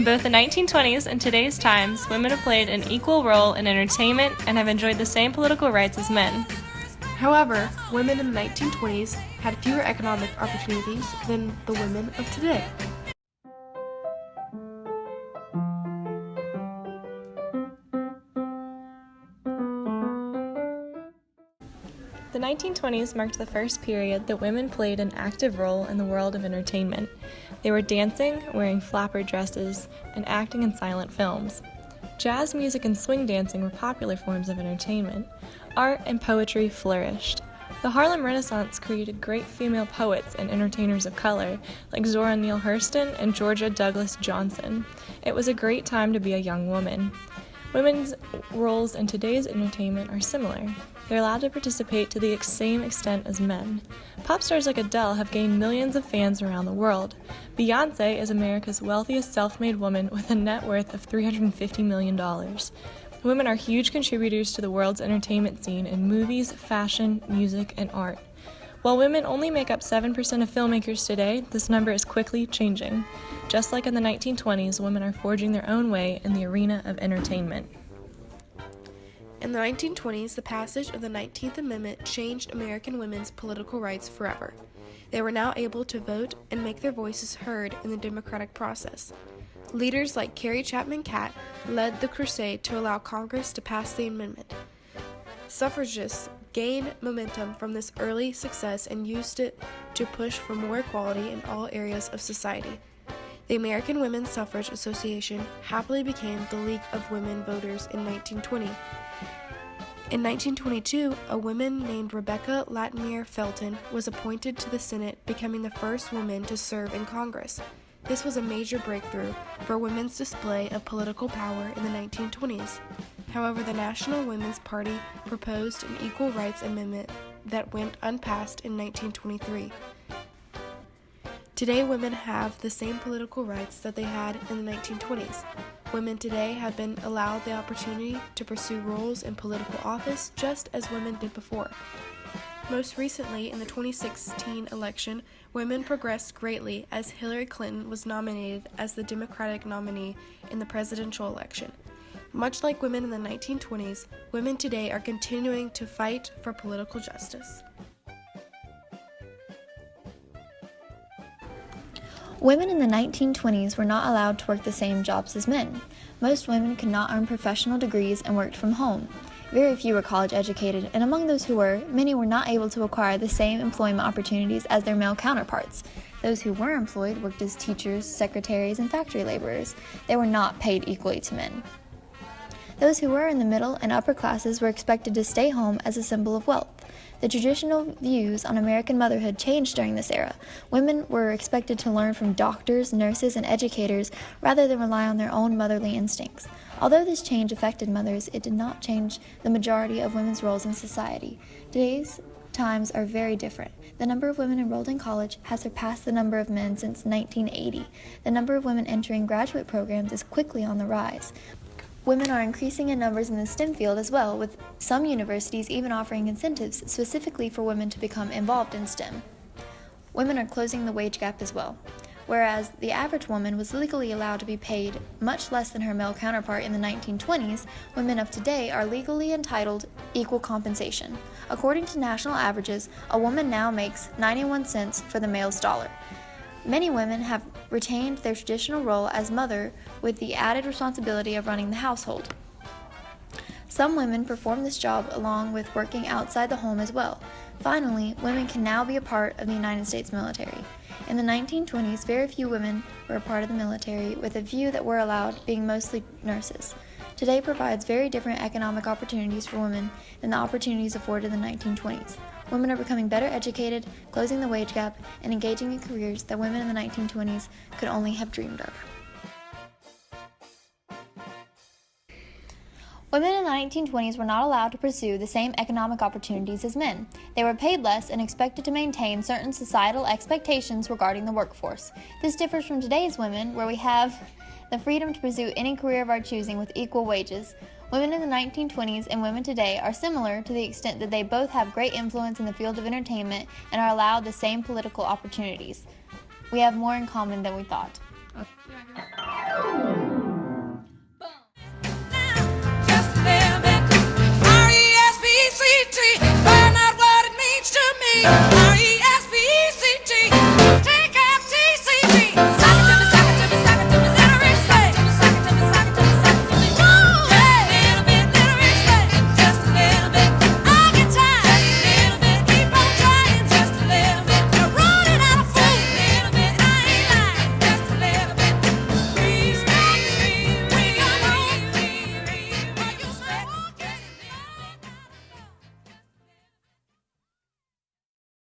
In both the 1920s and today's times, women have played an equal role in entertainment and have enjoyed the same political rights as men. However, women in the 1920s had fewer economic opportunities than the women of today. The 1920s marked the first period that women played an active role in the world of entertainment. They were dancing, wearing flapper dresses, and acting in silent films. Jazz music and swing dancing were popular forms of entertainment. Art and poetry flourished. The Harlem Renaissance created great female poets and entertainers of color, like Zora Neale Hurston and Georgia Douglas Johnson. It was a great time to be a young woman. Women's roles in today's entertainment are similar. They're allowed to participate to the same extent as men. Pop stars like Adele have gained millions of fans around the world. Beyoncé is America's wealthiest self-made woman with a net worth of $350 million. Women are huge contributors to the world's entertainment scene in movies, fashion, music, and art. While women only make up 7% of filmmakers today, this number is quickly changing. Just like in the 1920s, women are forging their own way in the arena of entertainment. In the 1920s, the passage of the 19th Amendment changed American women's political rights forever. They were now able to vote and make their voices heard in the democratic process. Leaders like Carrie Chapman Catt led the crusade to allow Congress to pass the amendment. Suffragists gained momentum from this early success and used it to push for more equality in all areas of society. The American Women's Suffrage Association happily became the League of Women Voters in 1920. In 1922, a woman named Rebecca Latimer Felton was appointed to the Senate, becoming the first woman to serve in Congress. This was a major breakthrough for women's display of political power in the 1920s. However, the National Women's Party proposed an equal rights amendment that went unpassed in 1923. Today, women have the same political rights that they had in the 1920s. Women today have been allowed the opportunity to pursue roles in political office just as women did before. Most recently, in the 2016 election, women progressed greatly as Hillary Clinton was nominated as the Democratic nominee in the presidential election. Much like women in the 1920s, women today are continuing to fight for political justice. Women in the 1920s were not allowed to work the same jobs as men. Most women could not earn professional degrees and worked from home. Very few were college educated, and among those who were, many were not able to acquire the same employment opportunities as their male counterparts. Those who were employed worked as teachers, secretaries, and factory laborers. They were not paid equally to men. Those who were in the middle and upper classes were expected to stay home as a symbol of wealth. The traditional views on American motherhood changed during this era. Women were expected to learn from doctors, nurses, and educators rather than rely on their own motherly instincts. Although this change affected mothers, it did not change the majority of women's roles in society. Today's times are very different. The number of women enrolled in college has surpassed the number of men since 1980. The number of women entering graduate programs is quickly on the rise. Women are increasing in numbers in the STEM field as well, with some universities even offering incentives specifically for women to become involved in STEM. Women are closing the wage gap as well. Whereas the average woman was legally allowed to be paid much less than her male counterpart in the 1920s, women of today are legally entitled equal compensation. According to national averages, a woman now makes 91 cents for the male's dollar. Many women have retained their traditional role as mother with the added responsibility of running the household. Some women perform this job along with working outside the home as well. Finally, women can now be a part of the United States military. In the 1920s, very few women were a part of the military, with a few that were allowed being mostly nurses. Today provides very different economic opportunities for women than the opportunities afforded in the 1920s. Women are becoming better educated, closing the wage gap, and engaging in careers that women in the 1920s could only have dreamed of. Women in the 1920s were not allowed to pursue the same economic opportunities as men. They were paid less and expected to maintain certain societal expectations regarding the workforce. This differs from today's women, where we have the freedom to pursue any career of our choosing with equal wages. Women in the 1920s and women today are similar to the extent that they both have great influence in the field of entertainment and are allowed the same political opportunities. We have more in common than we thought.